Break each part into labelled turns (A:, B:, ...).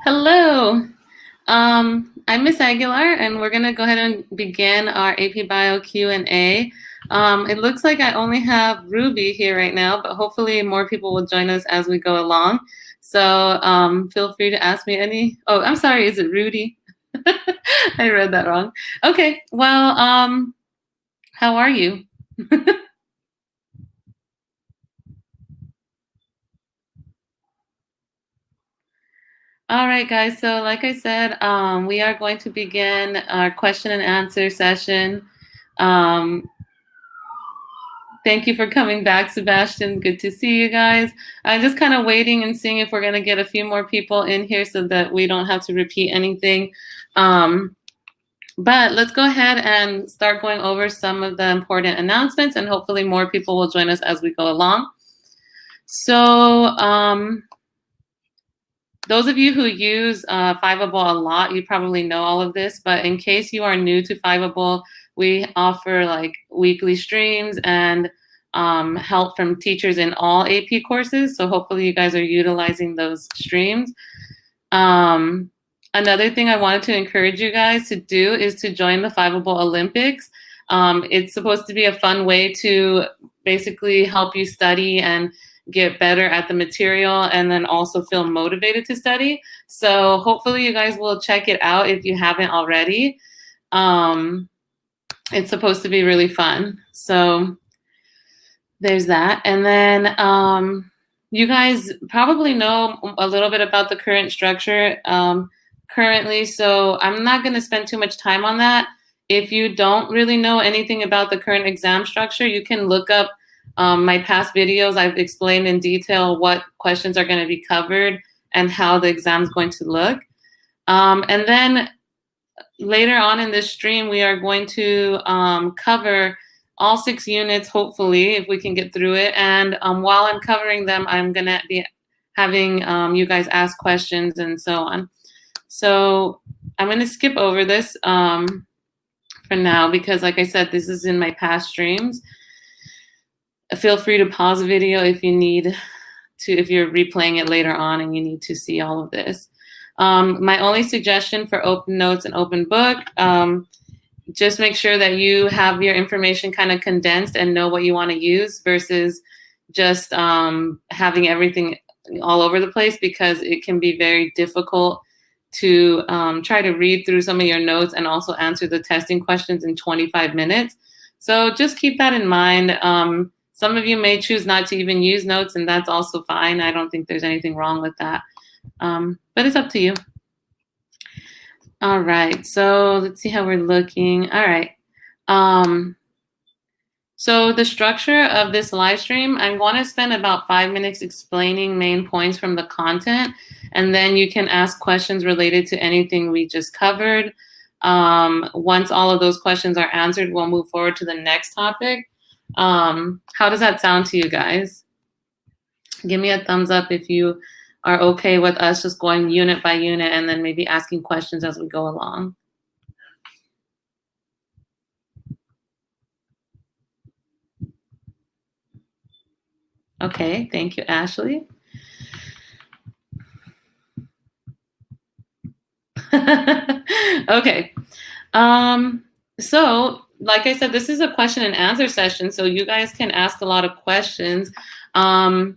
A: Hello, I'm Miss Aguilar, and we're going to go ahead and begin our AP Bio Q&A. It looks like I only have Ruby here right now, but hopefully more people will join us as we go along. So feel free to ask me any. Oh, I'm sorry, is it Rudy? I read that wrong. Okay, well, how are you? All right, guys. So like I said, we are going to begin our question and answer session. Thank you for coming back, Sebastian. Good to see you guys. I'm just kind of waiting and seeing if we're going to get a few more people in here so that we don't have to repeat anything. But let's go ahead and start going over some of the important announcements, and hopefully more people will join us as we go along. So those of you who use Fiveable a lot, you probably know all of this, but in case you are new to Fiveable, we offer like weekly streams and help from teachers in all AP courses. So hopefully you guys are utilizing those streams. Another thing I wanted to encourage you guys to do is to join the Fiveable Olympics. It's supposed to be a fun way to basically help you study and get better at the material and then also feel motivated to study. So hopefully you guys will check it out if you haven't already. It's supposed to be really fun. So there's that. And then you guys probably know a little bit about the current structure currently, so I'm not going to spend too much time on that. If you don't really know anything about the current exam structure, you can look up my past videos. I've explained in detail what questions are going to be covered and how the exam is going to look. And then later on in this stream, we are going to cover all 6 units, hopefully, if we can get through it. And while I'm covering them, I'm going to be having you guys ask questions and so on. So I'm going to skip over this for now because, like I said, this is in my past streams. Feel free to pause the video if you need to, if you're replaying it later on and you need to see all of this. My only suggestion for open notes and open book, just make sure that you have your information kind of condensed and know what you want to use versus just having everything all over the place, because it can be very difficult to try to read through some of your notes and also answer the testing questions in 25 minutes. So just keep that in mind. Some of you may choose not to even use notes, and that's also fine. I don't think there's anything wrong with that. But it's up to you. All right, so let's see how we're looking. All right. So the structure of this live stream, I'm going to spend about 5 minutes explaining main points from the content, and then you can ask questions related to anything we just covered. Once all of those questions are answered, we'll move forward to the next topic. How does that sound to you guys? Give me a thumbs up if you are okay with us just going unit by unit and then maybe asking questions as we go along. Okay, thank you, Ashley. Okay, so like I said, this is a question and answer session, so you guys can ask a lot of questions. I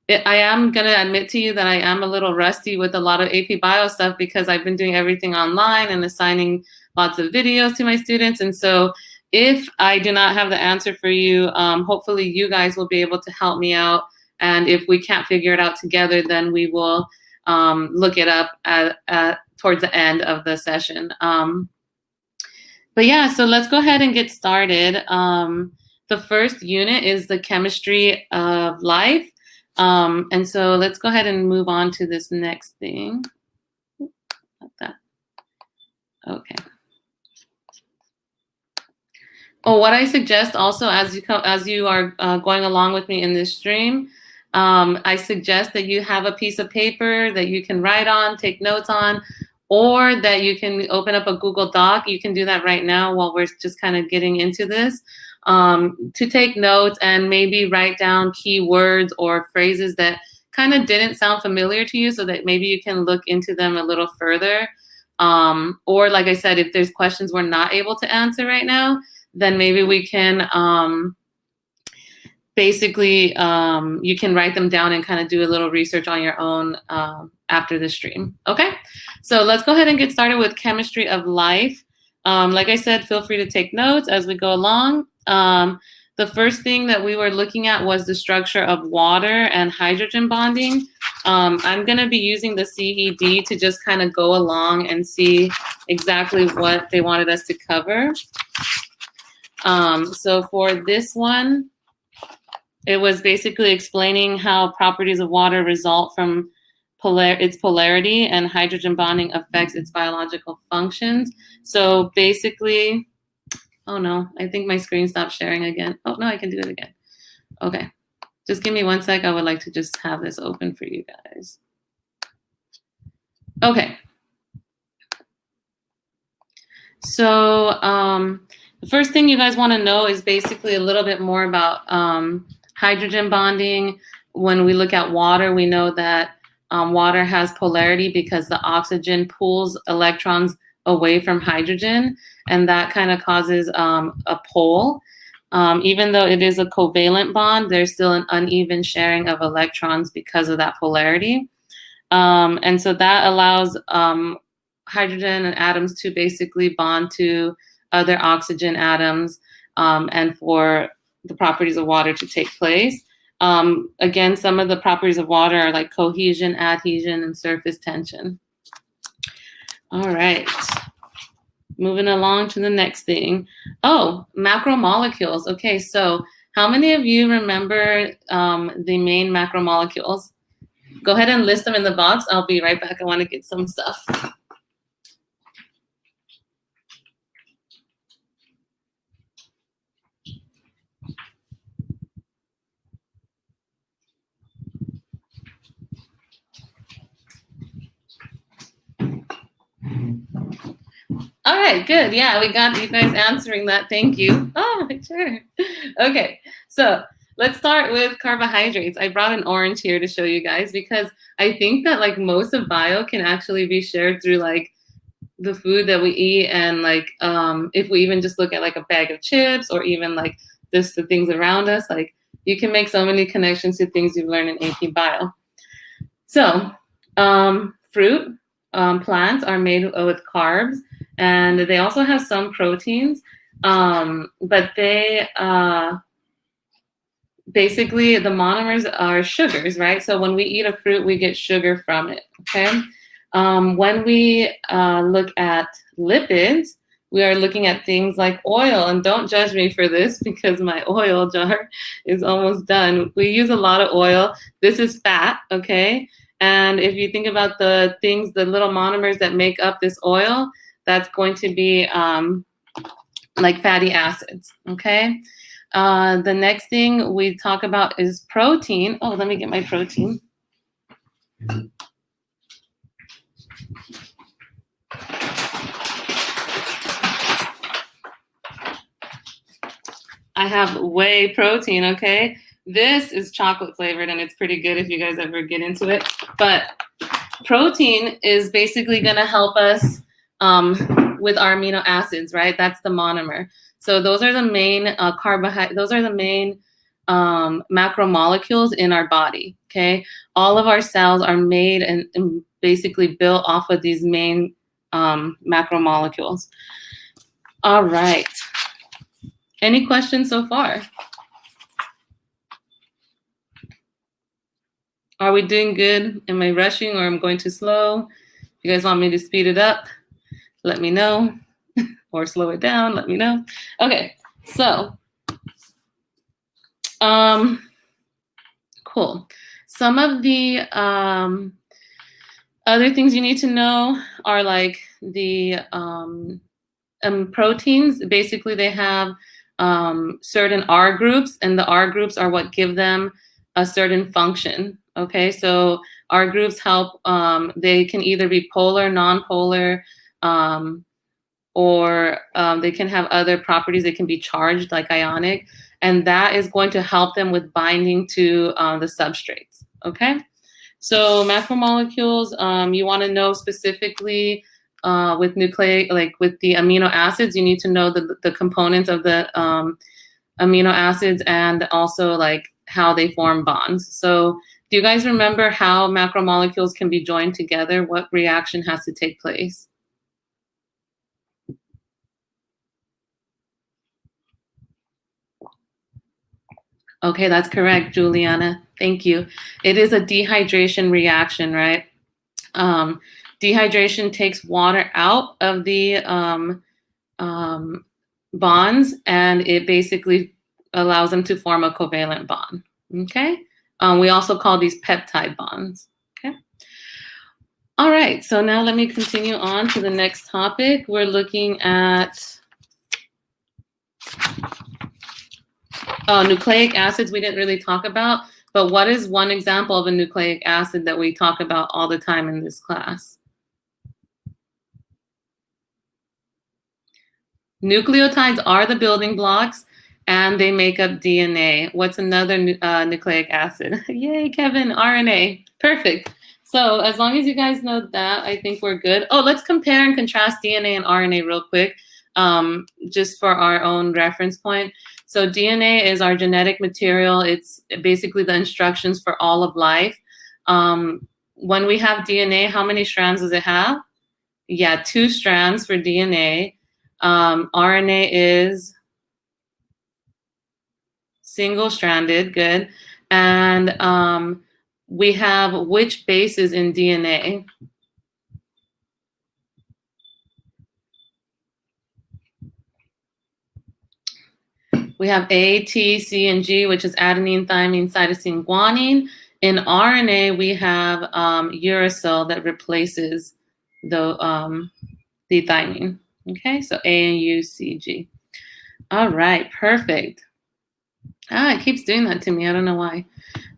A: am going to admit to you that I am a little rusty with a lot of AP Bio stuff because I've been doing everything online and assigning lots of videos to my students. And so if I do not have the answer for you, hopefully you guys will be able to help me out. And if we can't figure it out together, then we will look it up towards the end of the session. But yeah, so let's go ahead and get started. The first unit is the chemistry of life. And so let's go ahead and move on to this next thing. Like that. Okay. Oh, what I suggest also as you are going along with me in this stream, I suggest that you have a piece of paper that you can write on, take notes on, or that you can open up a Google Doc. You can do that right now while we're just kind of getting into this, to take notes and maybe write down keywords or phrases that kind of didn't sound familiar to you, so that maybe you can look into them a little further. Or like I said, if there's questions we're not able to answer right now, then maybe we can basically, you can write them down and kind of do a little research on your own after the stream. Okay, so let's go ahead and get started with chemistry of life. Like I said, feel free to take notes as we go along. The first thing that we were looking at was the structure of water and hydrogen bonding. I'm going to be using the CED to just kind of go along and see exactly what they wanted us to cover. So for this one, it was basically explaining how properties of water result from its polarity, and hydrogen bonding affects its biological functions. So basically, oh no, I think my screen stopped sharing again. Oh no, I can do it again. Okay, just give me 1 sec. I would like to just have this open for you guys. Okay. So the first thing you guys want to know is basically a little bit more about hydrogen bonding. When we look at water, we know that water has polarity because the oxygen pulls electrons away from hydrogen, and that kind of causes a pole. Even though it is a covalent bond, there's still an uneven sharing of electrons because of that polarity. And so that allows hydrogen and atoms to basically bond to other oxygen atoms, and for the properties of water to take place. Again, some of the properties of water are like cohesion, adhesion, and surface tension. All right, moving along to the next thing. Oh, macromolecules. Okay, so how many of you remember the main macromolecules? Go ahead and list them in the box. I'll be right back. I want to get some stuff. All right, good. Yeah, we got you guys answering that. Thank you. Oh, sure. Okay, so let's start with carbohydrates. I brought an orange here to show you guys because I think that like most of bio can actually be shared through like the food that we eat, and like if we even just look at like a bag of chips, or even like just the things around us, like you can make so many connections to things you've learned in AP bio. So fruit, plants are made with carbs, and they also have some proteins, but they basically, the monomers are sugars, right? So when we eat a fruit, we get sugar from it, okay? When we look at lipids, we are looking at things like oil, and don't judge me for this because my oil jar is almost done. We use a lot of oil. This is fat, okay? And if you think about the things, the little monomers that make up this oil, that's going to be like fatty acids, okay? The next thing we talk about is protein. Oh, let me get my protein. I have whey protein, okay? This is chocolate flavored, and it's pretty good if you guys ever get into it. But protein is basically gonna help us with our amino acids, right? That's the monomer. So those are the main those are the main macromolecules in our body, okay? All of our cells are made and basically built off of these main macromolecules. All right. Any questions so far? Are we doing good? Am I rushing, or am I going too slow? If you guys want me to speed it up, let me know. Or slow it down, let me know. Okay, so cool. Some of the other things you need to know are like the proteins. Basically, they have certain R groups, and the R groups are what give them a certain function. Okay, so R groups help, they can either be polar, non-polar, or they can have other properties. They can be charged, like ionic, and that is going to help them with binding to the substrates, okay? So macromolecules, you want to know specifically with nucleic, like with the amino acids, you need to know the components of the amino acids and also like how they form bonds. So do you guys remember how macromolecules can be joined together? What reaction has to take place? Okay, that's correct, Juliana. Thank you. It is a dehydration reaction, right? Dehydration takes water out of the bonds, and it basically allows them to form a covalent bond. Okay. We also call these peptide bonds. Okay. All right. So now let me continue on to the next topic. We're looking at nucleic acids. We didn't really talk about, but what is one example of a nucleic acid that we talk about all the time in this class? Nucleotides are the building blocks, and they make up DNA. What's another nucleic acid? Yay, Kevin, RNA. Perfect. So as long as you guys know that, I think we're good. Oh, let's compare and contrast DNA and RNA real quick, just for our own reference point. So DNA is our genetic material. It's basically the instructions for all of life. When we have DNA, how many strands does it have? Yeah, 2 strands for DNA. RNA is single-stranded, good. And we have which bases in DNA? We have A, T, C, and G, which is adenine, thymine, cytosine, guanine. In RNA, we have uracil that replaces the thymine. Okay, so A and U, C, G. All right, perfect. It keeps doing that to me. I don't know why.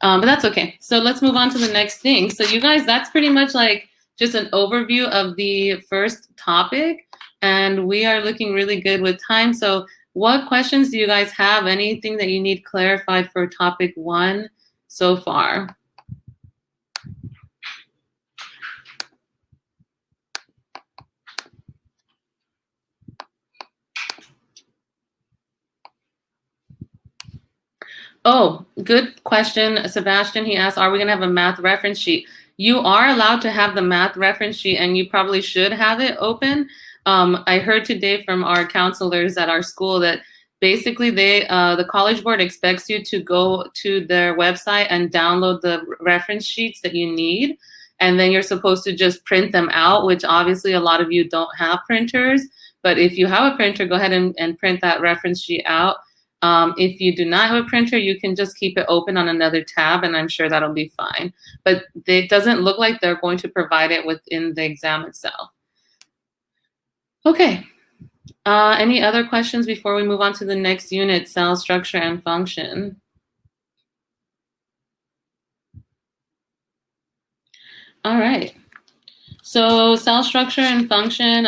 A: But that's okay. So let's move on to the next thing. So you guys, that's pretty much like just an overview of the first topic. And we are looking really good with time. So what questions do you guys have? Anything that you need clarified for topic 1 so far? Oh, good question, Sebastian. He asked, are we going to have a math reference sheet? You are allowed to have the math reference sheet, and you probably should have it open. I heard today from our counselors at our school that basically the College Board expects you to go to their website and download the reference sheets that you need. And then you're supposed to just print them out, which obviously a lot of you don't have printers. But if you have a printer, go ahead and print that reference sheet out. If you do not have a printer, you can just keep it open on another tab, and I'm sure that'll be fine. But it doesn't look like they're going to provide it within the exam itself. Okay. Any other questions before we move on to the next unit, cell structure and function? All right. So cell structure and function,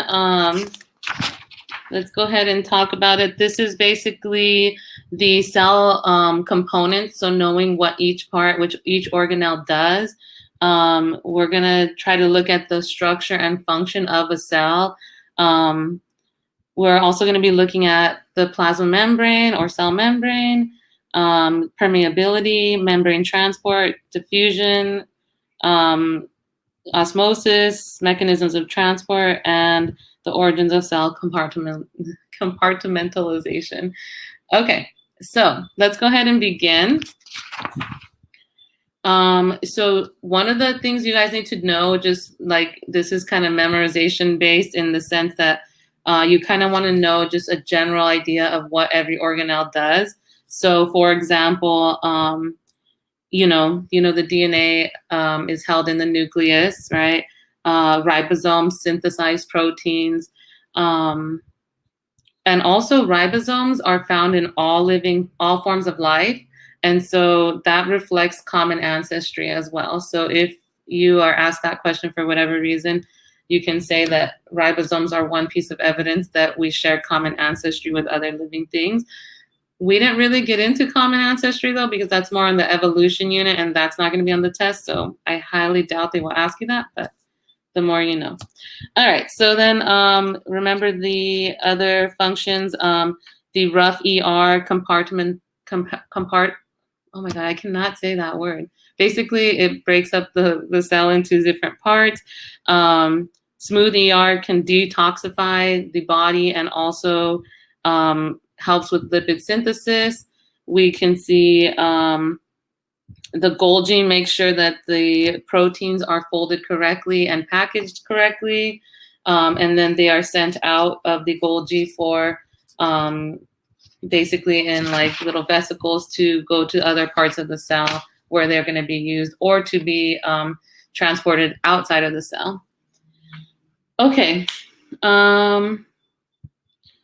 A: let's go ahead and talk about it. This is basically the cell components, so knowing what each part, which each organelle does. We're going to try to look at the structure and function of a cell. We're also going to be looking at the plasma membrane or cell membrane, permeability, membrane transport, diffusion, osmosis, mechanisms of transport, and the origins of cell compartmentalization. Okay, so let's go ahead and begin. So one of the things you guys need to know, just like this is kind of memorization based in the sense that you kind of want to know just a general idea of what every organelle does. So for example, you know the DNA is held in the nucleus, right? Ribosomes synthesize proteins. And also ribosomes are found in all forms of life. And so that reflects common ancestry as well. So if you are asked that question for whatever reason, you can say that ribosomes are one piece of evidence that we share common ancestry with other living things. We didn't really get into common ancestry though, because that's more on the evolution unit and that's not going to be on the test. So I highly doubt they will ask you that, but the more you know. All right, so then remember the other functions, the rough ER oh my God, I cannot say that word. Basically, it breaks up the cell into different parts. Smooth ER can detoxify the body and also helps with lipid synthesis. We can see the Golgi makes sure that the proteins are folded correctly and packaged correctly. And then they are sent out of the Golgi for basically in like little vesicles to go to other parts of the cell where they're going to be used or to be transported outside of the cell. Okay.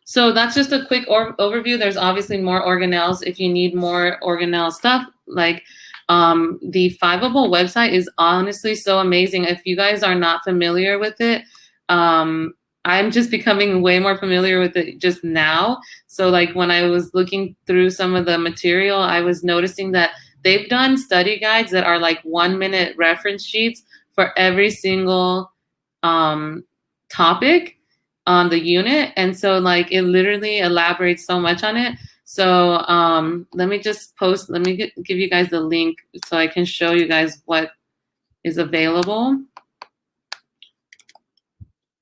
A: So that's just a quick overview. There's obviously more organelles if you need more organelle stuff. Like the Fiveable website is honestly so amazing. If you guys are not familiar with it, I'm just becoming way more familiar with it just now. So like when I was looking through some of the material, I was noticing that they've done study guides that are like 1-minute reference sheets for every single topic on the unit. And so like it literally elaborates so much on it. So let me just give you guys the link so I can show you guys what is available.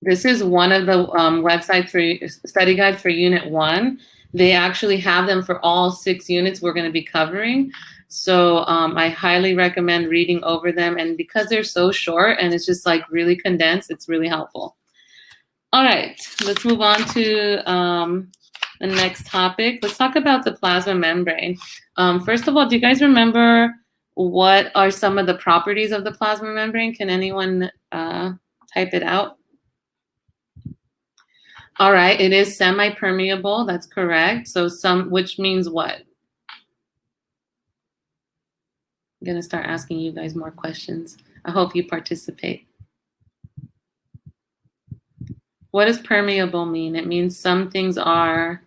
A: This is one of the websites for study guides for Unit 1. They actually have them for all 6 units we're going to be covering. So I highly recommend reading over them. And because they're so short and it's just like really condensed, it's really helpful. All right, let's move on to the next topic. Let's talk about the plasma membrane. First of all, do you guys remember what are some of the properties of the plasma membrane? Can anyone type it out? All right, it is semi-permeable. That's correct. So which means what? I'm going to start asking you guys more questions. I hope you participate. What does permeable mean? It means some things are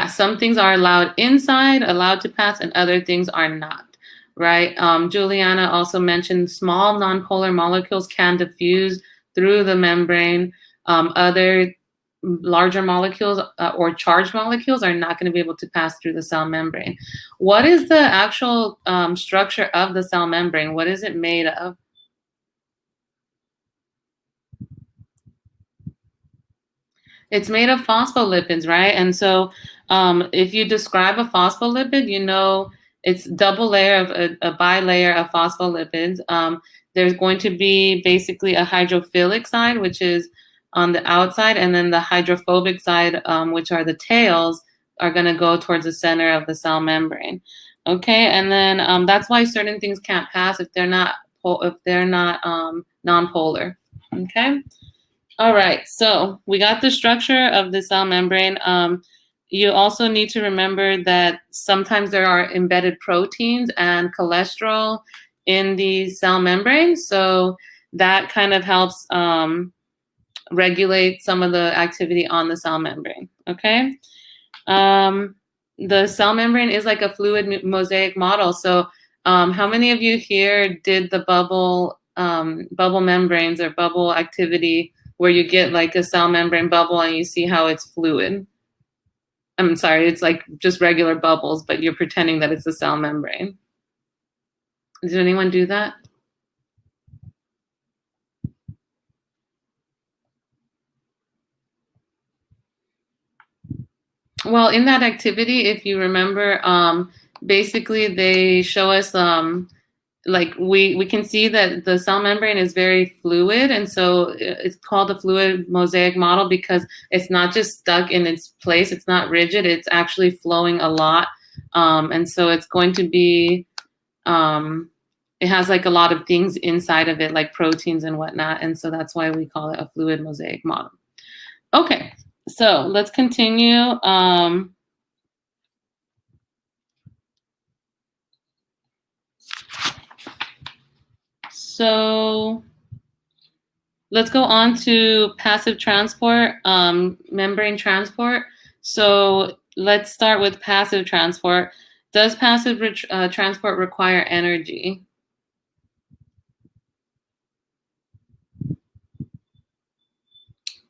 A: some things are allowed inside, allowed to pass, and other things are not, right? Juliana also mentioned small nonpolar molecules can diffuse through the membrane. Other larger molecules or charged molecules are not going to be able to pass through the cell membrane. What is the actual structure of the cell membrane? What is it made of? It's made of phospholipids, right? And so if you describe a phospholipid, you know it's double layer of a bilayer of phospholipids. There's going to be basically a hydrophilic side, which is on the outside, and then the hydrophobic side, which are the tails, are going to go towards the center of the cell membrane. Okay, and then that's why certain things can't pass if they're not nonpolar. Okay. All right, so we got the structure of the cell membrane. You also need to remember that sometimes there are embedded proteins and cholesterol in the cell membrane. So that kind of helps regulate some of the activity on the cell membrane, okay? The cell membrane is like a fluid mosaic model. So how many of you here did the bubble membranes or bubble activity where you get like a cell membrane bubble and you see how it's fluid? I'm sorry, it's like just regular bubbles, but you're pretending that it's a cell membrane. Did anyone do that? Well, in that activity, if you remember, basically they show us like we can see that the cell membrane is very fluid, and so it's called a fluid mosaic model because it's not just stuck in its place, it's not rigid, it's actually flowing a lot, and so it's going to be it has like a lot of things inside of it, like proteins and whatnot, and so that's why we call it a fluid mosaic model. Okay, so let's continue. So let's go on to passive transport, membrane transport. So let's start with passive transport. Does passive transport require energy?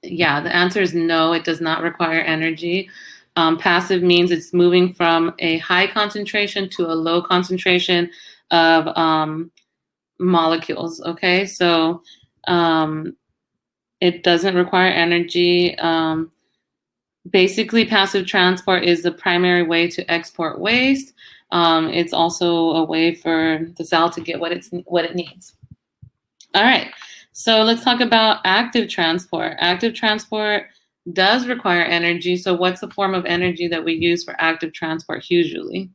A: Yeah, the answer is no, it does not require energy. Passive means it's moving from a high concentration to a low concentration of molecules, okay? So it doesn't require energy. Basically, passive transport is the primary way to export waste. It's also a way for the cell to get what it needs. All right, so let's talk about active transport. Active transport does require energy. So what's the form of energy that we use for active transport usually?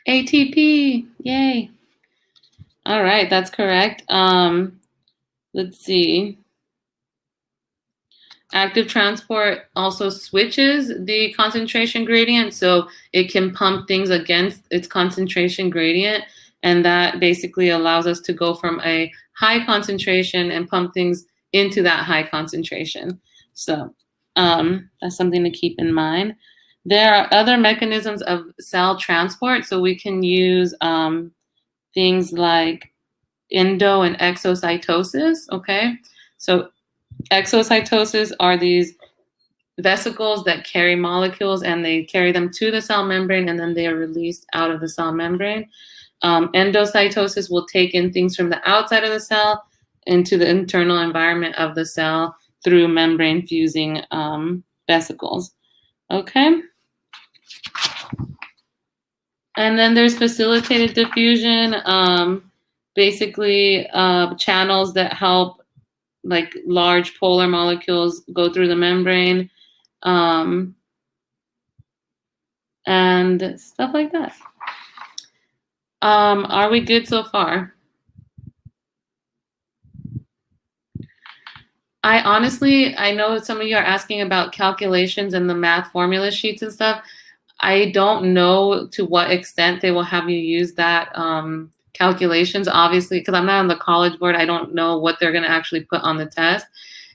A: ATP, yay. All right, that's correct. Let's see. Active transport also switches the concentration gradient, so it can pump things against its concentration gradient, and that basically allows us to go from a high concentration and pump things into that high concentration. So that's something to keep in mind. There are other mechanisms of cell transport, so we can use things like endo and exocytosis, okay? So exocytosis are these vesicles that carry molecules and they carry them to the cell membrane and then they are released out of the cell membrane. Endocytosis will take in things from the outside of the cell into the internal environment of the cell through membrane fusing vesicles. Okay. And then there's facilitated diffusion, basically channels that help like large polar molecules go through the membrane, and stuff like that. Are we good so far? I know some of you are asking about calculations and the math formula sheets and stuff. I don't know to what extent they will have you use that calculations, obviously, because I'm not on the college board. I don't know what they're going to actually put on the test.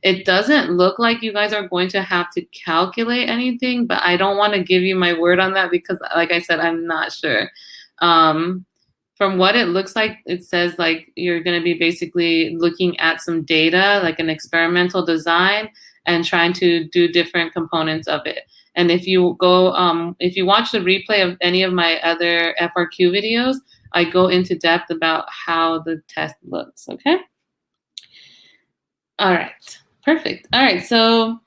A: It doesn't look like you guys are going to have to calculate anything, but I don't want to give you my word on that because, like I said, I'm not sure. From what it looks like, it says like you're going to be basically looking at some data, like an experimental design, and trying to do different components of it. And if you go, if you watch the replay of any of my other FRQ videos, I go into depth about how the test looks, okay? All right, perfect. All right, so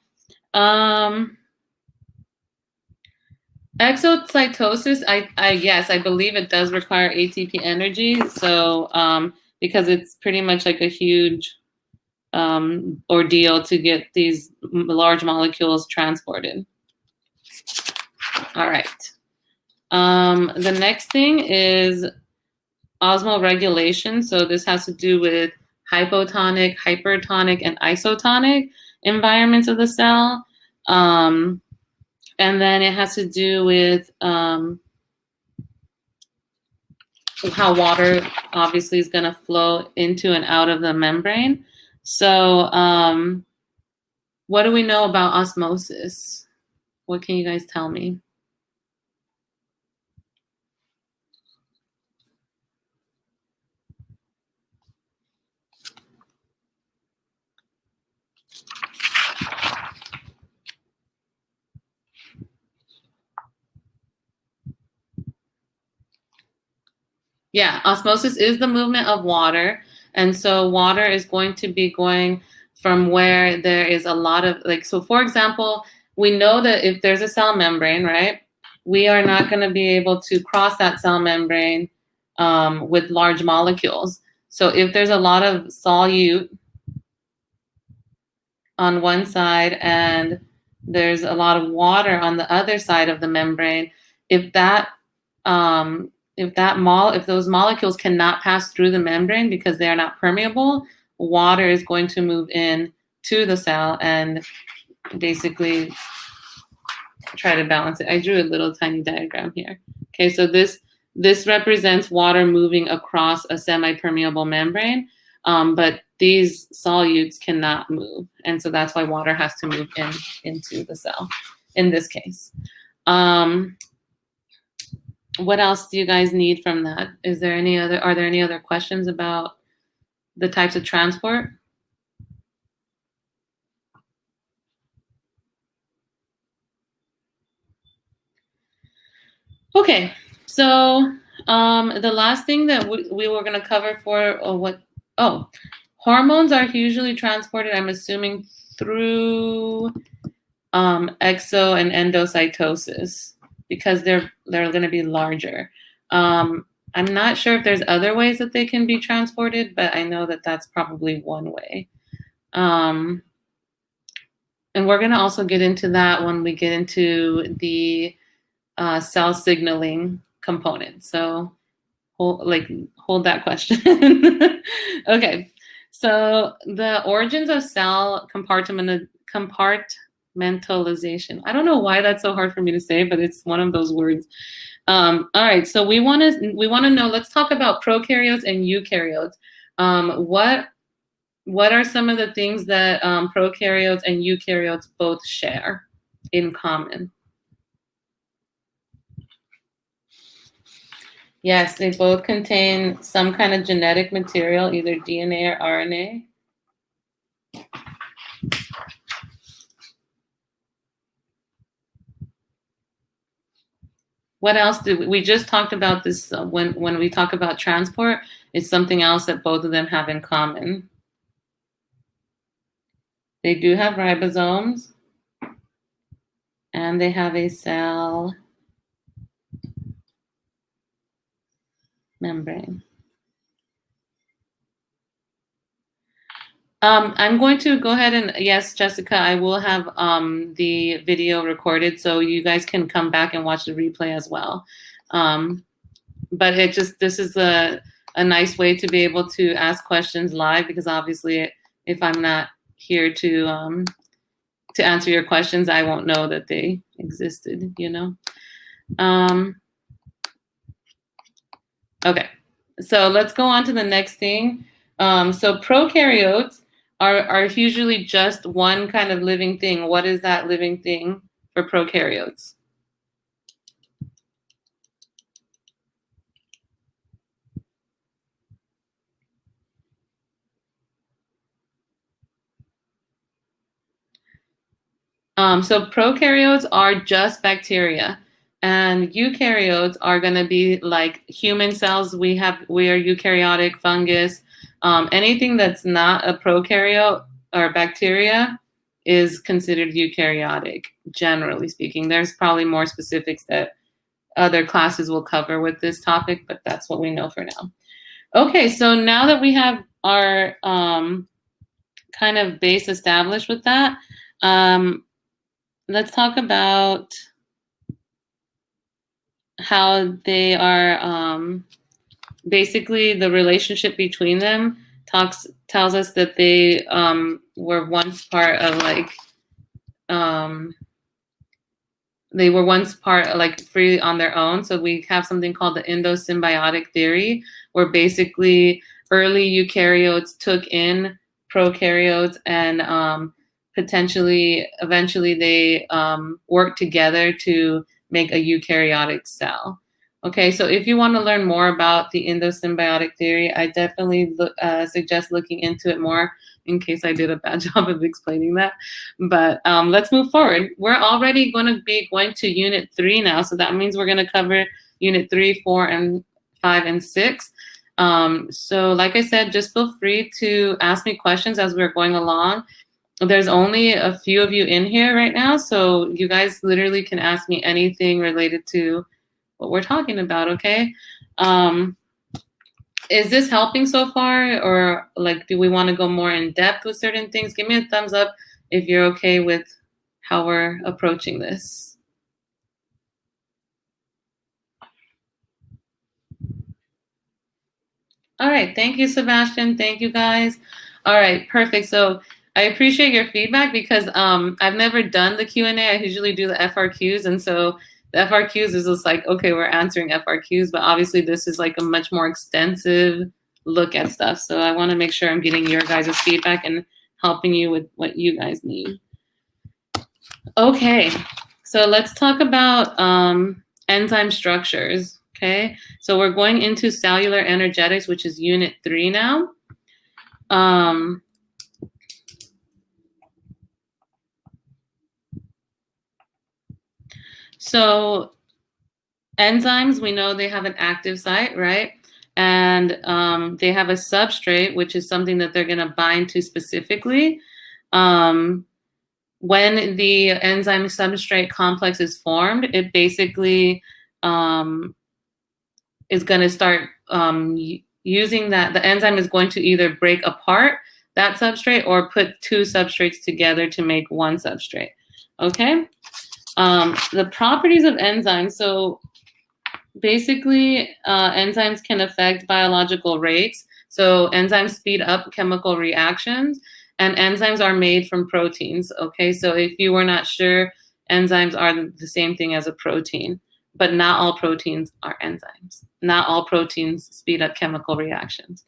A: exocytosis, yes, I believe it does require ATP energy. So because it's pretty much like a huge ordeal to get these large molecules transported. All right. The next thing is osmoregulation. So this has to do with hypotonic, hypertonic, and isotonic environments of the cell. And then it has to do with how water obviously is going to flow into and out of the membrane. So what do we know about osmosis? What can you guys tell me? Yeah, osmosis is the movement of water. And so water is going to be going from where there is a lot of, like, so for example, we know that if there's a cell membrane, right, we are not going to be able to cross that cell membrane with large molecules. So if there's a lot of solute on one side and there's a lot of water on the other side of the membrane, if those molecules cannot pass through the membrane because they are not permeable, water is going to move in to the cell and basically try to balance it. I drew a little tiny diagram here. Okay, so this This represents water moving across a semi-permeable membrane, but these solutes cannot move. And so that's why water has to move into the cell in this case. What else do you guys need from that? Are there any other questions about the types of transport? Okay, so the last thing that we were going to cover hormones are usually transported, I'm assuming, through exo and endocytosis because they're going to be larger. I'm not sure if there's other ways that they can be transported, but I know that that's probably one way. And we're going to also get into that when we get into the cell signaling component. So hold that question. Okay. So the origins of cell compartmentalization. I don't know why that's so hard for me to say, but it's one of those words. All right. So we want to know. Let's talk about prokaryotes and eukaryotes. What are some of the things that prokaryotes and eukaryotes both share in common? Yes, they both contain some kind of genetic material, either DNA or RNA. What else did we just talked about this when we talk about transport? It's something else that both of them have in common. They do have ribosomes, and they have a cell membrane. I'm going to go ahead and, yes, Jessica, I will have the video recorded so you guys can come back and watch the replay as well. But this is a nice way to be able to ask questions live, because obviously if I'm not here to answer your questions, I won't know that they existed, you know? Okay, so let's go on to the next thing. So prokaryotes are usually just one kind of living thing. What is that living thing for prokaryotes? So prokaryotes are just bacteria, and eukaryotes are going to be like human cells. We are eukaryotic, fungus. Anything that's not a prokaryote or bacteria is considered eukaryotic, generally speaking. There's probably more specifics that other classes will cover with this topic, but that's what we know for now. Okay, so now that we have our kind of base established with that, let's talk about how they are basically the relationship between them tells us that they were once part of free on their own. So we have something called the Endosymbiotic Theory, where basically early eukaryotes took in prokaryotes and eventually they work together to make a eukaryotic cell. Okay, so if you want to learn more about the endosymbiotic theory, I definitely suggest looking into it more, in case I did a bad job of explaining that. But let's move forward. We're already going to be going to Unit 3 now, so that means we're going to cover Unit 3, 4, and 5, and 6. So like I said, just feel free to ask me questions as we're going along. There's only a few of you in here right now, so you guys literally can ask me anything related to what we're talking about, okay? Is this helping so far, or do we want to go more in depth with certain things? Give me a thumbs up if you're okay with how we're approaching this. All right, thank you, Sebastian. Thank you, guys. All right, perfect. So I appreciate your feedback because I've never done the Q&A. I usually do the FRQs, and so The FRQs is just like, okay, we're answering FRQs, but obviously this is like a much more extensive look at stuff. So I want to make sure I'm getting your guys' feedback and helping you with what you guys need. Okay, so let's talk about enzyme structures. Okay, so we're going into cellular energetics, which is unit 3 now. So enzymes, we know they have an active site, right? And they have a substrate, which is something that they're going to bind to specifically. When the enzyme substrate complex is formed, it basically is going to start using that. The enzyme is going to either break apart that substrate or put two substrates together to make one substrate. Okay? The properties of enzymes. So basically, enzymes can affect biological rates. So enzymes speed up chemical reactions, and enzymes are made from proteins. Okay, so if you were not sure, enzymes are the same thing as a protein, but not all proteins are enzymes. Not all proteins speed up chemical reactions.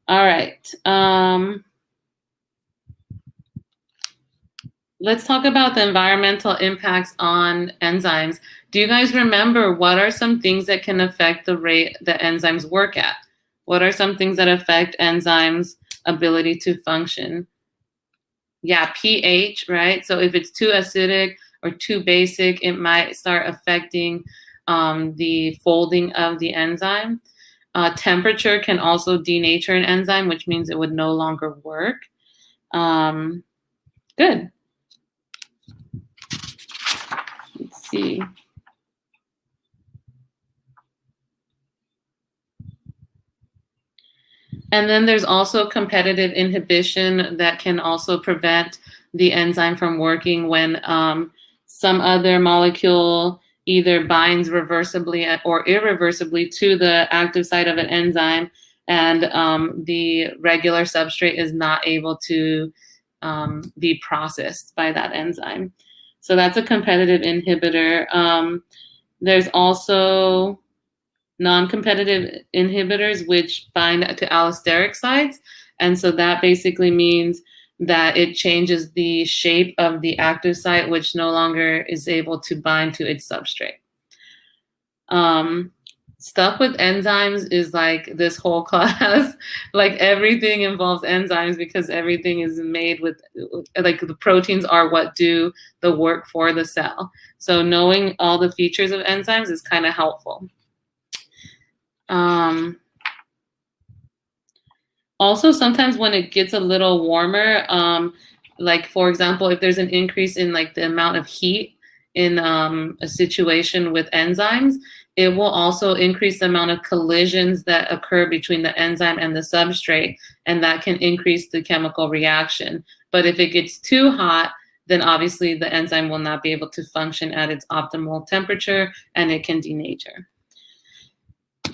A: All right. Let's talk about the environmental impacts on enzymes. Do you guys remember what are some things that can affect the rate that enzymes work at? What are some things that affect enzymes' ability to function? Yeah, pH, right? So if it's too acidic or too basic, it might start affecting the folding of the enzyme. Temperature can also denature an enzyme, which means it would no longer work. Good. Let's see. And then there's also competitive inhibition that can also prevent the enzyme from working when some other molecule either binds reversibly or irreversibly to the active site of an enzyme, and the regular substrate is not able to be processed by that enzyme. So that's a competitive inhibitor. There's also non-competitive inhibitors which bind to allosteric sites. And so that basically means that it changes the shape of the active site, which no longer is able to bind to its substrate. Stuff with enzymes is like this whole class. Like everything involves enzymes because everything is made with, like the proteins are what do the work for the cell. So knowing all the features of enzymes is kind of helpful. Also, sometimes when it gets a little warmer, like for example, if there's an increase in like the amount of heat in a situation with enzymes, it will also increase the amount of collisions that occur between the enzyme and the substrate, and that can increase the chemical reaction. But if it gets too hot, then obviously the enzyme will not be able to function at its optimal temperature and it can denature.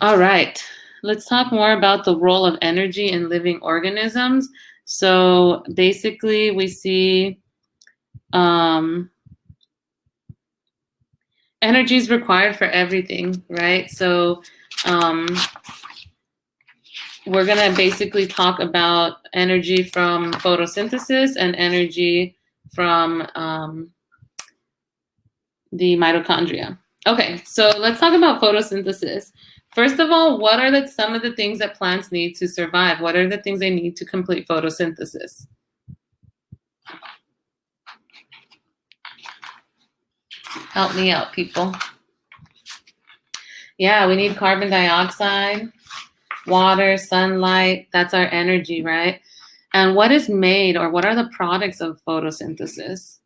A: All right, let's talk more about the role of energy in living organisms. So basically we see energy is required for everything, right? So we're gonna basically talk about energy from photosynthesis and energy from the mitochondria. Okay, so let's talk about photosynthesis. First of all, what are some of the things that plants need to survive? What are the things they need to complete photosynthesis? Help me out, people. Yeah, we need carbon dioxide, water, sunlight. That's our energy, right? And what is made, or what are the products of photosynthesis?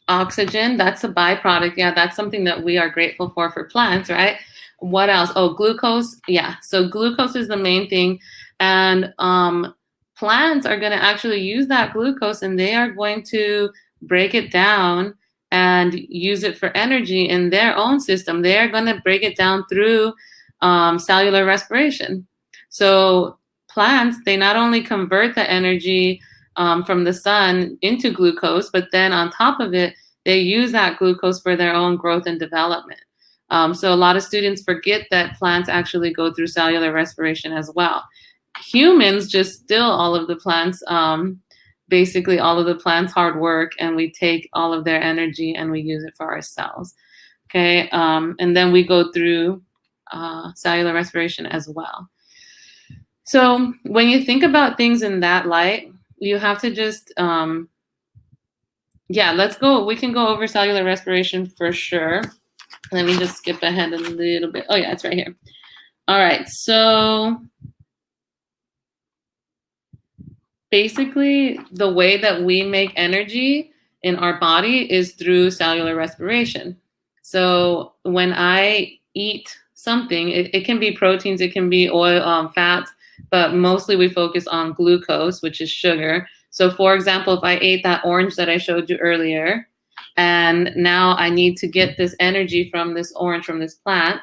A: Oxygen, that's a byproduct. Yeah, that's something that we are grateful for plants, right? What else? Oh, glucose. Yeah, so glucose is the main thing. And plants are going to actually use that glucose and they are going to break it down and use it for energy in their own system. They are going to break it down through cellular respiration. So plants, they not only convert the energy from the sun into glucose, but then on top of it, they use that glucose for their own growth and development. So a lot of students forget that plants actually go through cellular respiration as well. Humans just steal all of the plants, basically all of the plants' hard work, and we take all of their energy and we use it for ourselves. Okay, and then we go through cellular respiration as well. So when you think about things in that light, you have to just, let's go. We can go over cellular respiration for sure. Let me just skip ahead a little bit. Oh yeah, it's right here. All right, so basically the way that we make energy in our body is through cellular respiration. So when I eat something, it can be proteins, it can be oil, fats, but mostly we focus on glucose, which is sugar. So for example, if I ate that orange that I showed you earlier, and now I need to get this energy from this orange, from this plant,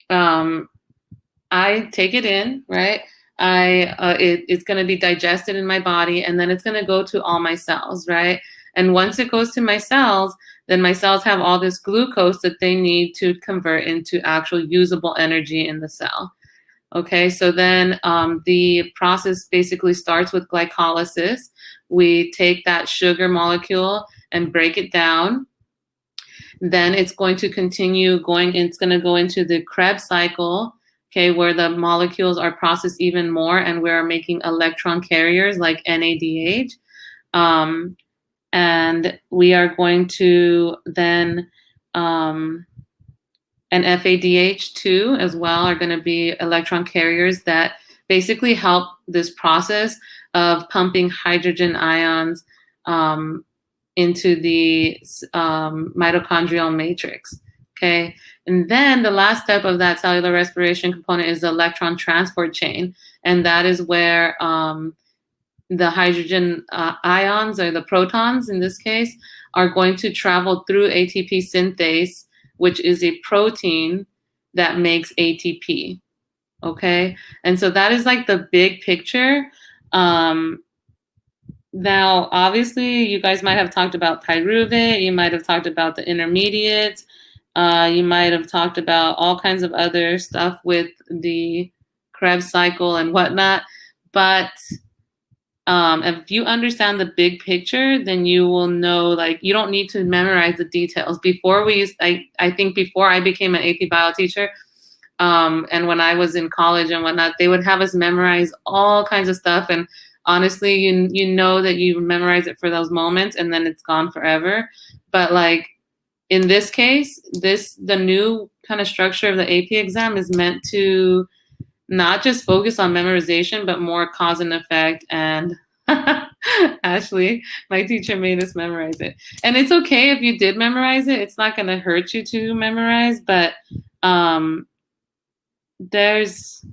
A: I take it in, right? It's going to be digested in my body, and then it's going to go to all my cells, right? And once it goes to my cells, then my cells have all this glucose that they need to convert into actual usable energy in the cell. Okay, so then the process basically starts with glycolysis. We take that sugar molecule and break it down. Then it's going to continue going, it's going to go into the Krebs cycle, okay, where the molecules are processed even more and we're making electron carriers like NADH. And we are going to then, and FADH2 as well are going to be electron carriers that basically help this process of pumping hydrogen ions into the mitochondrial matrix. Okay, and then the last step of that cellular respiration component is the electron transport chain, and that is where the hydrogen ions, or the protons in this case, are going to travel through ATP synthase, which is a protein that makes ATP. Okay, and so that is like the big picture. Now, obviously, you guys might have talked about pyruvate, you might have talked about the intermediates, you might have talked about all kinds of other stuff with the Krebs cycle and whatnot, but if you understand the big picture, then you will know, like, you don't need to memorize the details. I think before I became an AP Bio teacher, and when I was in college and whatnot, they would have us memorize all kinds of stuff. And honestly, you know that you memorize it for those moments and then it's gone forever. But like in this case, the new kind of structure of the AP exam is meant to not just focus on memorization, but more cause and effect. And Ashley, my teacher, made us memorize it. And it's okay if you did memorize it. It's not going to hurt you to memorize, but there's,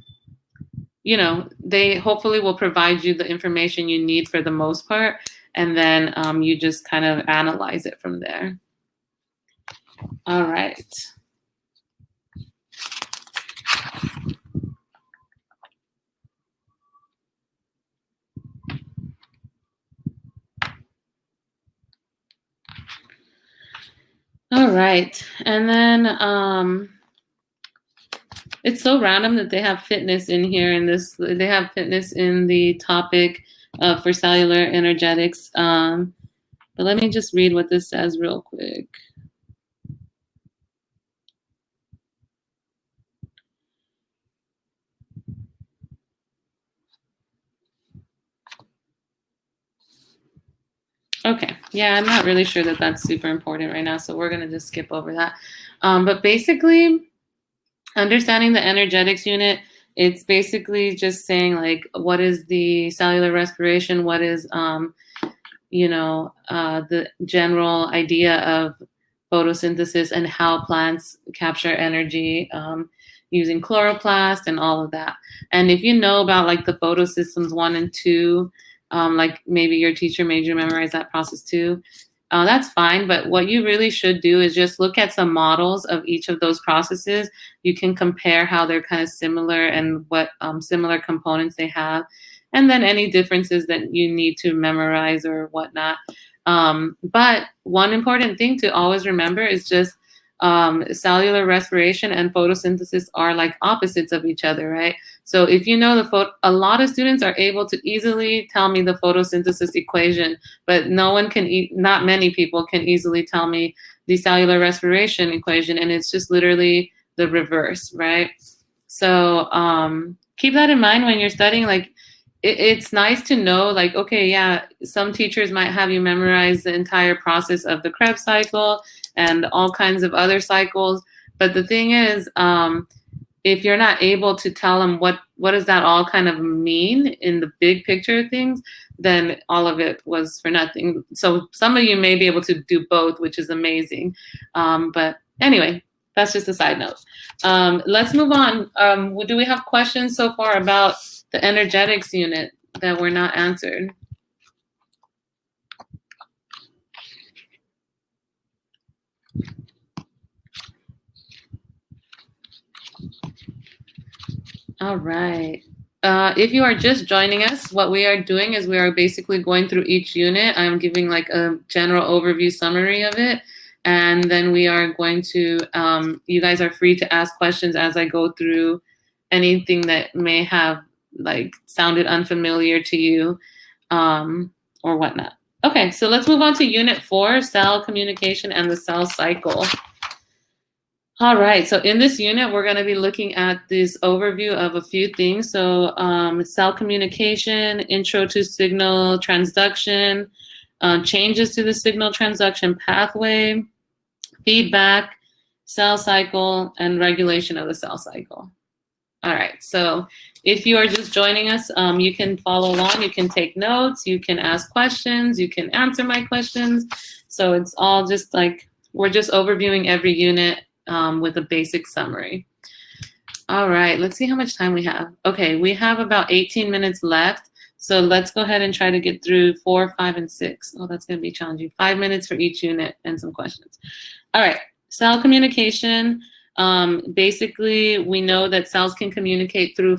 A: they hopefully will provide you the information you need for the most part. And then you just kind of analyze it from there. All right. All right. And then it's so random that they have fitness in here in this. They have fitness in the topic for cellular energetics. But let me just read what this says real quick. Okay, yeah, I'm not really sure that that's super important right now, so we're going to just skip over that. But basically, understanding the energetics unit, it's basically just saying, like, what is the cellular respiration, what is, the general idea of photosynthesis and how plants capture energy using chloroplast and all of that. And if you know about like the photosystems 1 and 2, like maybe your teacher made you memorize that process too. that's fine. But what you really should do is just look at some models of each of those processes. You can compare how they're kind of similar and what similar components they have, and then any differences that you need to memorize or whatnot. But one important thing to always remember is just cellular respiration and photosynthesis are like opposites of each other, right? So if you know a lot of students are able to easily tell me the photosynthesis equation, but not many people can easily tell me the cellular respiration equation, and it's just literally the reverse, right? So keep that in mind when you're studying. Like, it's nice to know, like, okay, yeah, some teachers might have you memorize the entire process of the Krebs cycle and all kinds of other cycles. But the thing is, if you're not able to tell them what does that all kind of mean in the big picture of things, then all of it was for nothing. So some of you may be able to do both, which is amazing. But anyway, that's just a side note. Let's move on. Do we have questions so far about the energetics unit that were not answered? All right. If you are just joining us, what we are doing is we are basically going through each unit. I'm giving like a general overview summary of it. And then we are going to, you guys are free to ask questions as I go through anything that may have like sounded unfamiliar to you or whatnot. Okay, so let's move on to Unit 4, Cell Communication and the Cell Cycle. All right, so in this unit, we're going to be looking at this overview of a few things. So cell communication, intro to signal transduction, changes to the signal transduction pathway, feedback, cell cycle, and regulation of the cell cycle. All right, so if you are just joining us, you can follow along, you can take notes, you can ask questions, you can answer my questions. So it's all just like, we're just overviewing every unit with a basic summary. All right, let's see how much time we have. Okay, we have about 18 minutes left. So let's go ahead and try to get through 4, 5, and 6. Oh, that's gonna be challenging. 5 minutes for each unit and some questions. All right, cell communication. Basically, we know that cells can communicate through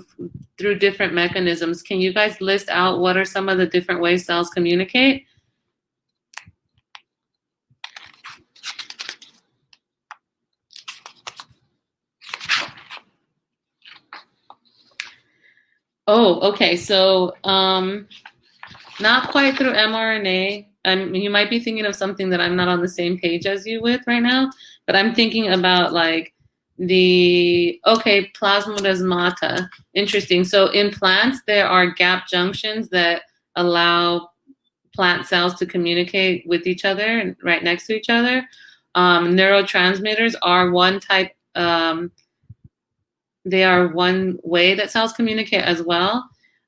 A: different mechanisms. Can you guys list out what are some of the different ways cells communicate? Oh, okay. So not quite through mRNA. You might be thinking of something that I'm not on the same page as you with right now, but I'm thinking about like plasmodesmata. Interesting. So in plants, there are gap junctions that allow plant cells to communicate with each other right next to each other. Neurotransmitters are one type. They are one way that cells communicate as well.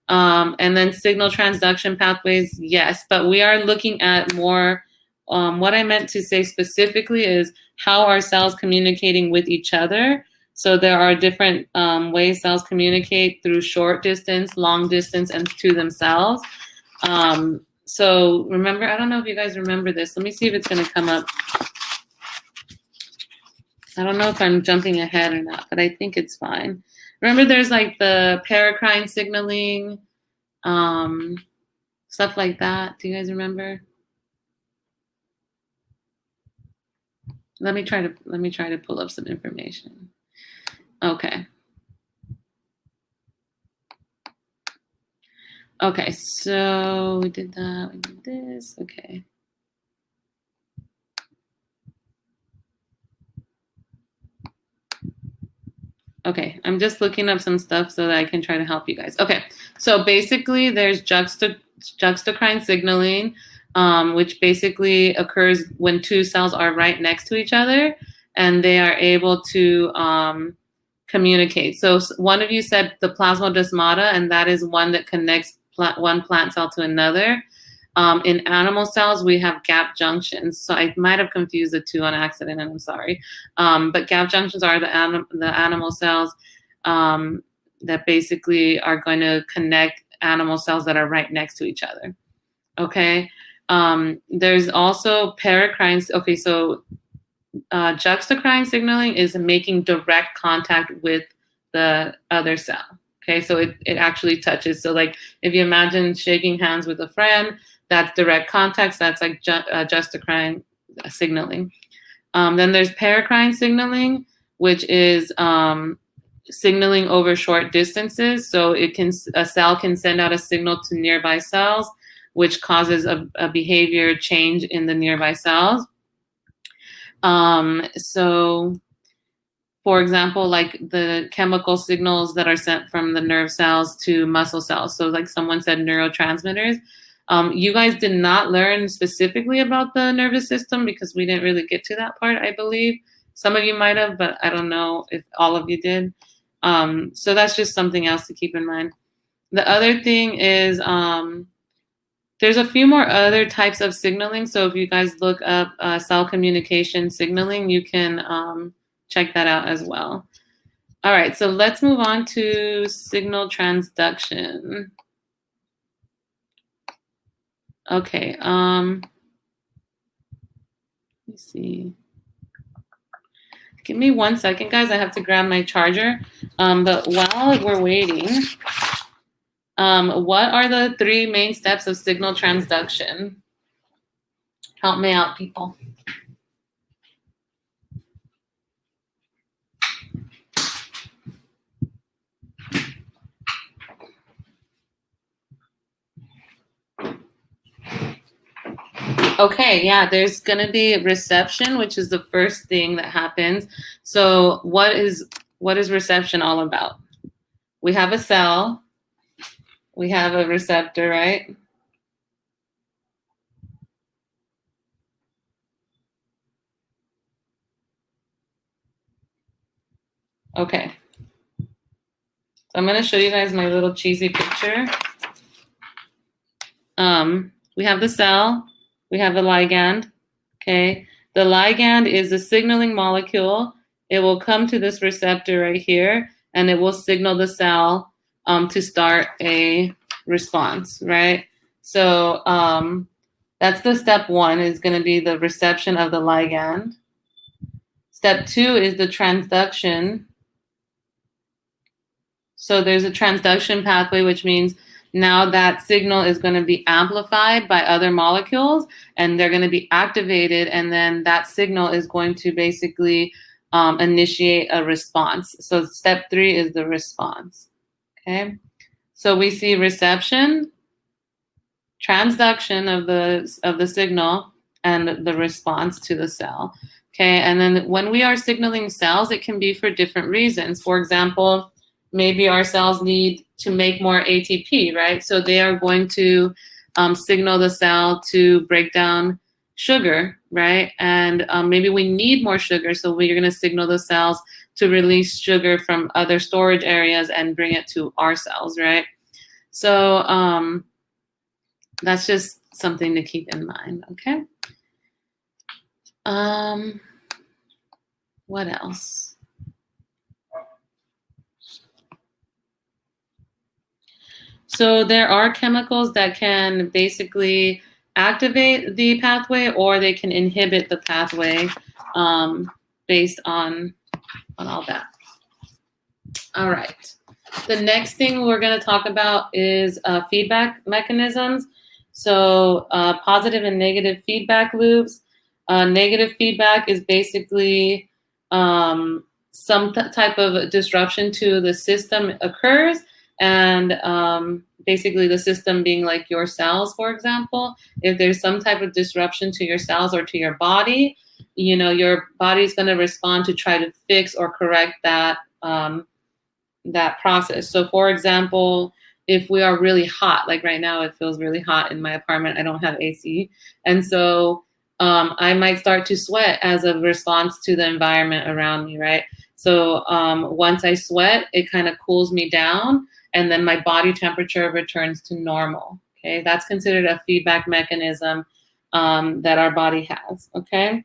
A: And then signal transduction pathways, yes, but we are looking at more, what I meant to say specifically is how are cells communicating with each other? So there are different ways cells communicate through short distance, long distance, and to themselves. So remember, I don't know if you guys remember this. Let me see if it's gonna come up. I don't know if I'm jumping ahead or not, but I think it's fine. Remember, there's like the paracrine signaling, stuff like that. Do you guys remember? Let me try to pull up some information. Okay. Okay, so we did that, we did this, okay. Okay, I'm just looking up some stuff so that I can try to help you guys. Okay, so basically there's juxtacrine signaling, which basically occurs when two cells are right next to each other and they are able to communicate. So one of you said the plasmodesmata, and that is one that connects one plant cell to another. In animal cells, we have gap junctions. So I might have confused the two on accident, and I'm sorry. But gap junctions are the animal cells that basically are going to connect animal cells that are right next to each other. Okay. There's also paracrine. Okay, so juxtacrine signaling is making direct contact with the other cell. Okay, so it actually touches. So like if you imagine shaking hands with a friend, that's direct contact. So that's like juxtacrine signaling. Then there's paracrine signaling, which is signaling over short distances. So a cell can send out a signal to nearby cells, which causes a behavior change in the nearby cells. So for example, like the chemical signals that are sent from the nerve cells to muscle cells. So like someone said, neurotransmitters. You guys did not learn specifically about the nervous system because we didn't really get to that part, I believe. Some of you might have, but I don't know if all of you did. So that's just something else to keep in mind. The other thing is there's a few more other types of signaling. So if you guys look up cell communication signaling, you can check that out as well. All right, so let's move on to signal transduction. Okay, let me see. Give me 1 second, guys. I have to grab my charger. But while we're waiting, what are the 3 main steps of signal transduction? Help me out, people. Okay, yeah, there's going to be reception, which is the first thing that happens. So what is reception all about? We have a cell. We have a receptor, right? Okay. So I'm going to show you guys my little cheesy picture. We have the cell. We have a ligand. Okay. The ligand is a signaling molecule. It will come to this receptor right here, and it will signal the cell to start a response, right? So that's the step 1 is going to be the reception of the ligand. Step 2 is the transduction. So there's a transduction pathway, which means now that signal is going to be amplified by other molecules and they're going to be activated. And then that signal is going to basically initiate a response. So step 3 is the response. Okay. So we see reception, transduction of the signal, and the response to the cell. Okay. And then when we are signaling cells, it can be for different reasons. For example, maybe our cells need to make more ATP, right? So they are going to signal the cell to break down sugar, right? And maybe we need more sugar, so we're going to signal the cells to release sugar from other storage areas and bring it to our cells, right? So that's just something to keep in mind, okay? What else? So there are chemicals that can basically activate the pathway, or they can inhibit the pathway based on all that. All right. The next thing we're going to talk about is feedback mechanisms. So positive and negative feedback loops. Negative feedback is basically some type of disruption to the system occurs, and basically the system being like your cells, for example. If there's some type of disruption to your cells or to your body, you know, your body's going to respond to try to fix or correct that that process. So for example, if we are really hot, like right now it feels really hot in my apartment, I don't have AC, and so I might start to sweat as a response to the environment around me, right? So once I sweat, it kind of cools me down, and then my body temperature returns to normal. Okay, that's considered a feedback mechanism that our body has. Okay,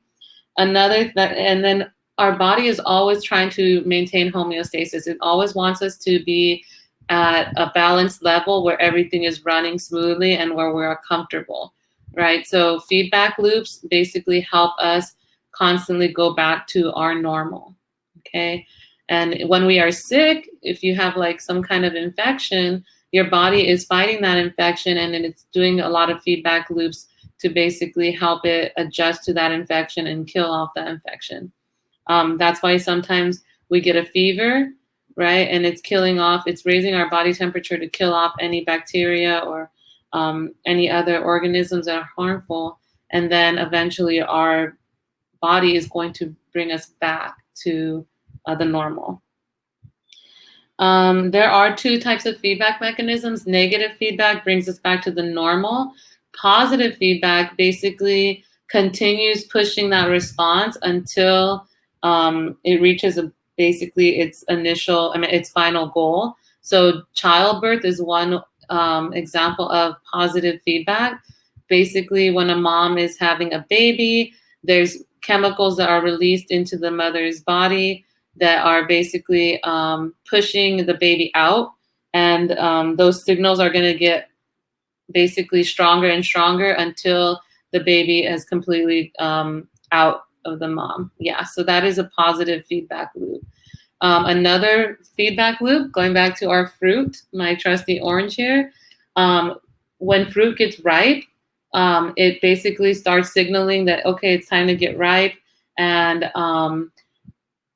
A: and then our body is always trying to maintain homeostasis. It always wants us to be at a balanced level where everything is running smoothly and where we're comfortable. right? So feedback loops basically help us constantly go back to our normal, okay? And when we are sick, if you have like some kind of infection, your body is fighting that infection and then it's doing a lot of feedback loops to basically help it adjust to that infection and kill off that infection. That's why sometimes we get a fever, right? And it's killing off, it's raising our body temperature to kill off any bacteria or any other organisms that are harmful. And then eventually our body is going to bring us back to the normal. There are two types of feedback mechanisms. Negative feedback brings us back to the normal. Positive feedback basically continues pushing that response until it reaches basically its final goal. So childbirth is one example of positive feedback. Basically, when a mom is having a baby, there's chemicals that are released into the mother's body that are basically pushing the baby out. And those signals are going to get basically stronger and stronger until the baby is completely out of the mom. Yeah, so that is a positive feedback loop. Another feedback loop, going back to our fruit, my trusty orange here, when fruit gets ripe, it basically starts signaling that, okay, it's time to get ripe. And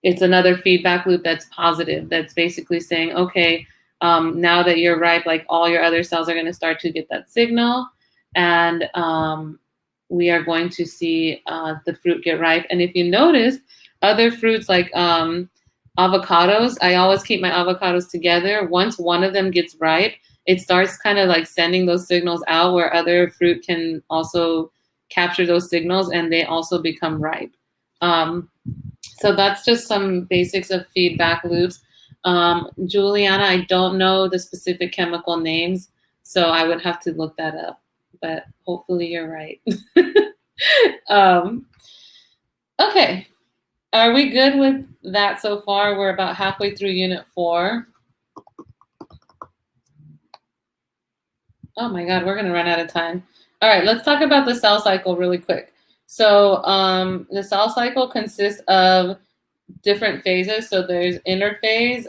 A: it's another feedback loop that's positive, that's basically saying, okay, now that you're ripe, like all your other cells are going to start to get that signal. And we are going to see the fruit get ripe. And if you notice, other fruits like avocados, I always keep my avocados together. Once one of them gets ripe, it starts kind of like sending those signals out where other fruit can also capture those signals and they also become ripe. So that's just some basics of feedback loops. Juliana, I don't know the specific chemical names, so I would have to look that up, but hopefully you're right. Okay, are we good with that so far? We're about halfway through Unit 4. Oh my God, we're going to run out of time. All right, let's talk about the cell cycle really quick. So the cell cycle consists of different phases. So there's interphase,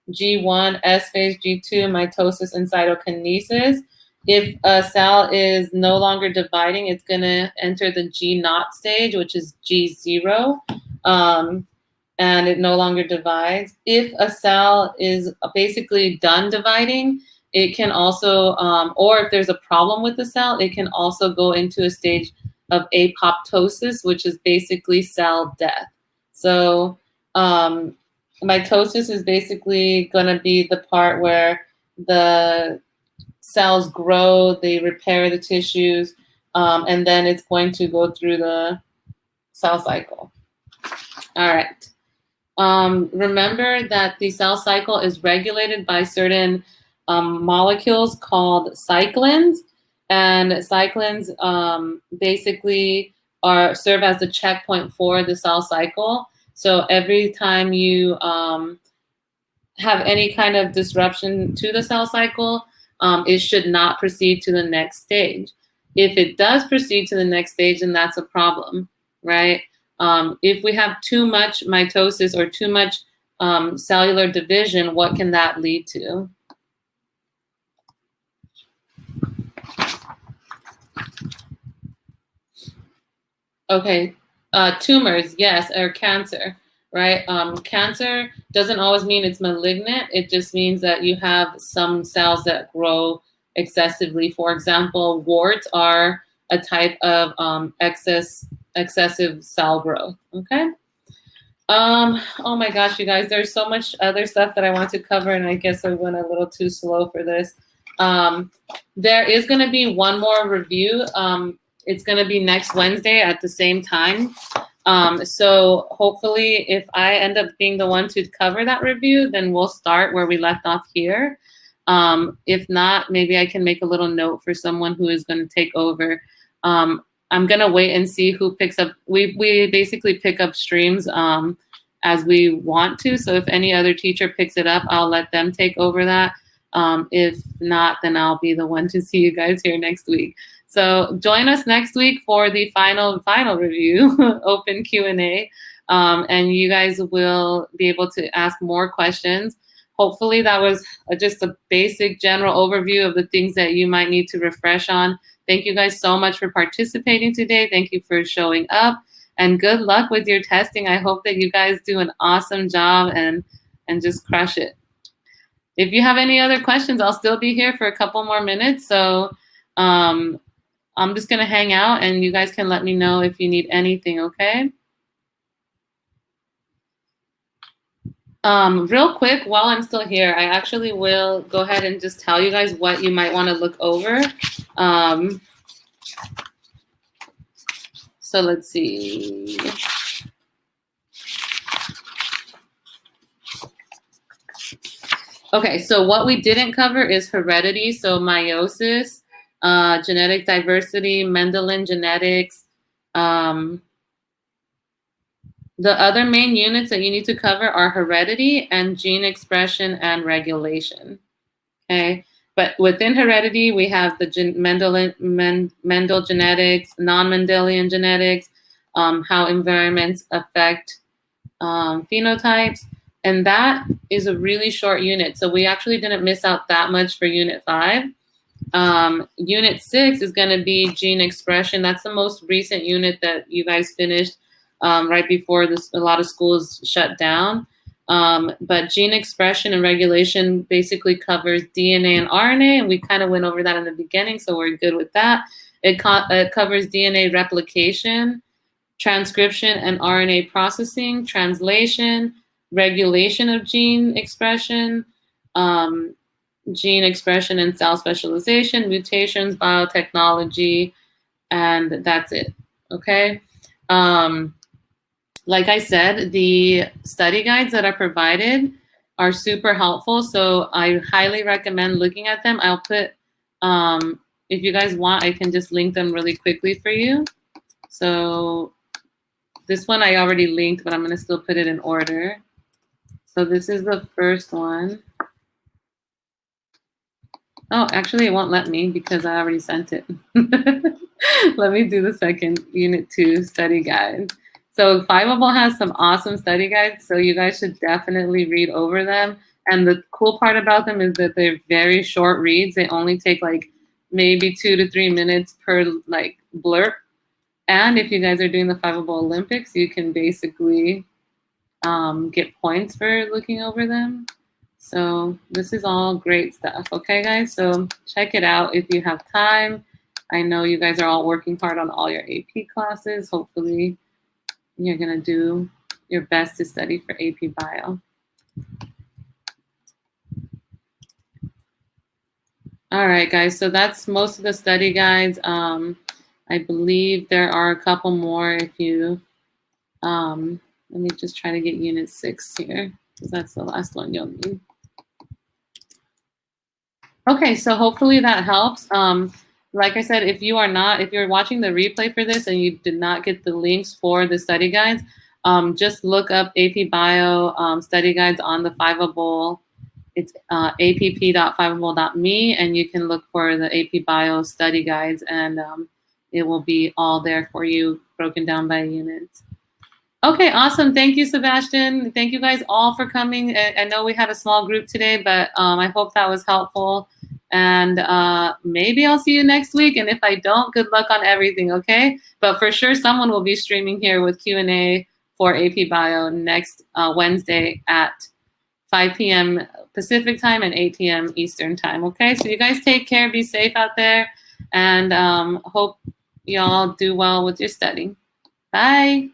A: G1, S phase, G2, mitosis, and cytokinesis. If a cell is no longer dividing, it's going to enter the G0 stage, which is G0, and it no longer divides. If a cell is basically done dividing, it can also, or if there's a problem with the cell, it can also go into a stage of apoptosis, which is basically cell death. So mitosis is basically going to be the part where the cells grow, they repair the tissues, and then it's going to go through the cell cycle. All right. Remember that the cell cycle is regulated by certain molecules called cyclins, and cyclins basically serve as the checkpoint for the cell cycle. So every time you have any kind of disruption to the cell cycle, it should not proceed to the next stage. If it does proceed to the next stage, then that's a problem, right? If we have too much mitosis or too much cellular division, what can that lead to? Okay, tumors, yes, or cancer, right? Cancer doesn't always mean it's malignant. It just means that you have some cells that grow excessively. For example, warts are a type of excessive cell growth, okay? Oh my gosh, you guys, there's so much other stuff that I want to cover, and I guess I went a little too slow for this. There is going to be one more review. It's going to be next Wednesday at the same time. So hopefully if I end up being the one to cover that review, then we'll start where we left off here. If not, maybe I can make a little note for someone who is going to take over. I'm going to wait and see who picks up. We basically pick up streams as we want to. So if any other teacher picks it up, I'll let them take over that. If not, then I'll be the one to see you guys here next week. So join us next week for the final review, open Q&A, and you guys will be able to ask more questions. Hopefully that was just a basic general overview of the things that you might need to refresh on. Thank you guys so much for participating today. Thank you for showing up, and good luck with your testing. I hope that you guys do an awesome job and just crush it. If you have any other questions, I'll still be here for a couple more minutes. So I'm just going to hang out, and you guys can let me know if you need anything, okay? Real quick, while I'm still here, I actually will go ahead and just tell you guys what you might want to look over. So let's see. Okay, so what we didn't cover is heredity, so meiosis, genetic diversity, Mendelian genetics. The other main units that you need to cover are heredity and gene expression and regulation. Okay, but within heredity, we have the Mendel genetics, non-Mendelian genetics, how environments affect phenotypes. And that is a really short unit. So we actually didn't miss out that much for Unit 5. Unit 6 is going to be gene expression. That's the most recent unit that you guys finished right before this. A lot of schools shut down. But gene expression and regulation basically covers DNA and RNA. And we kind of went over that in the beginning, so we're good with that. It covers DNA replication, transcription and RNA processing, translation, regulation of gene expression, gene expression and cell specialization, mutations, biotechnology, and that's it, okay? Like I said, the study guides that are provided are super helpful, so I highly recommend looking at them. I'll put, if you guys want, I can just link them really quickly for you. So this one I already linked, but I'm gonna still put it in order. So this is the first one. Oh, actually it won't let me because I already sent it. Let me do the second, Unit 2 study guides. So Fiveable has some awesome study guides, so you guys should definitely read over them. And the cool part about them is that they're very short reads. They only take like maybe 2 to 3 minutes per like blurb. And if you guys are doing the Fiveable Olympics, you can basically get points for looking over them. So this is all great stuff. Okay, guys, so check it out if you have time. I know you guys are all working hard on all your AP classes. Hopefully you're gonna do your best to study for AP Bio. All right, guys, so that's most of the study guides. I believe there are a couple more if you, let me just try to get Unit 6 here, because that's the last one you'll need. Okay, so hopefully that helps. Like I said, if you're watching the replay for this and you did not get the links for the study guides, just look up AP Bio study guides on the Fiveable. It's app.fiveable.me, and you can look for the AP Bio study guides, and it will be all there for you, broken down by units. Okay, awesome. Thank you, Sebastian. Thank you guys all for coming. I know we had a small group today, but I hope that was helpful. And maybe I'll see you next week. And if I don't, good luck on everything, okay? But for sure, someone will be streaming here with Q&A for AP Bio next Wednesday at 5 p.m. Pacific time and 8 p.m. Eastern time, okay? So you guys take care, be safe out there, and hope y'all do well with your studying. Bye.